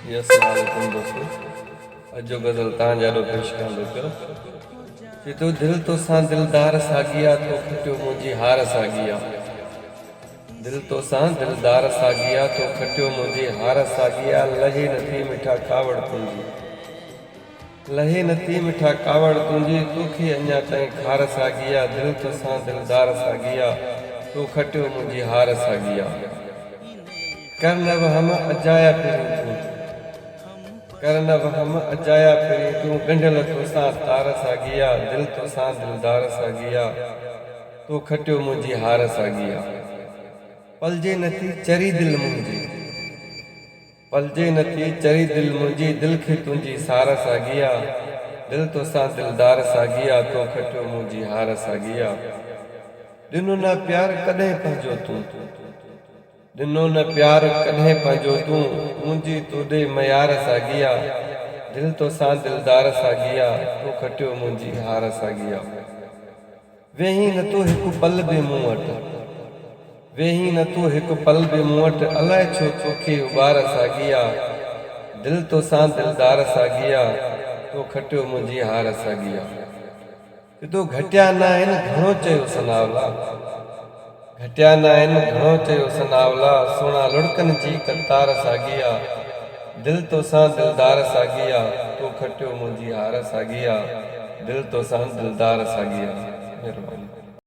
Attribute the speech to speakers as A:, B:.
A: अस्सलामुअलैकुम दोस्तों, अॼु जो गज़ल तव्हांजा पेश कंदो पियो। चए थो दिल तोसां दिलदार साॻिया तो खटियो मुंहिंजी हार साॻिया। दिल तोसां दिलदार साॻिया तो खटियो मुंहिंजी हार साॻिया। लहे नथी मिठा कावड़ तुंहिंजी, लहे नथी मिठा कावड़ तुंहिंजी, तोखे अञा ताईं खार साॻिया। दिल तोसां दिलदार साॻिया तो खटियो मुंहिंजी हार साॻिया। कर न वहम अजाया फिरी तूं, कर न वहम अजाया फिरी तूं, गंढल तोसां तार साॻिया। दिल तोसां दिलदार साॻिया तो खटियो मुंहिंजी हार साॻिया। पलजे नथी चरी दिल मुंहिंजी, पलजे नथी चरी दिल मुंहिंजी, दिल खे तुंहिंजी सार साॻिया। दिल तोसां दिलदार साॻिया तो खटियो मुंहिंजी हार साॻिया। ॾिनो न प्यार कॾहिं पंहिंजो तूं, ॾिनो न प्यार कॾहिं पंहिंजो तूं, मुंहिंजी तोॾे मयार साॻिया। दिल तोसां दिलदार साॻिया तो खटियो मुंहिंजी हार साॻिया। वेही नथो हिकु पल बि मूं वटि, वेही नथो हिकु पल बि मूं वटि, अलाए छो तोखे उॿार साॻिया। दिल तोसां दिलदार साॻिया तो खटियो मुंहिंजी हार साॻिया। सिधो घटिया न आहिनि घणो चयो सनावला, घटिया न आहिनि घणो चयो सनावला, सोना लुड़कनि जी कतार साॻिया। दिल तोसां दिलदार साॻिया तो खटियो मुंहिंजी हार साॻिया। दिल तोसां दिलदार साॻिया। महिरबानी।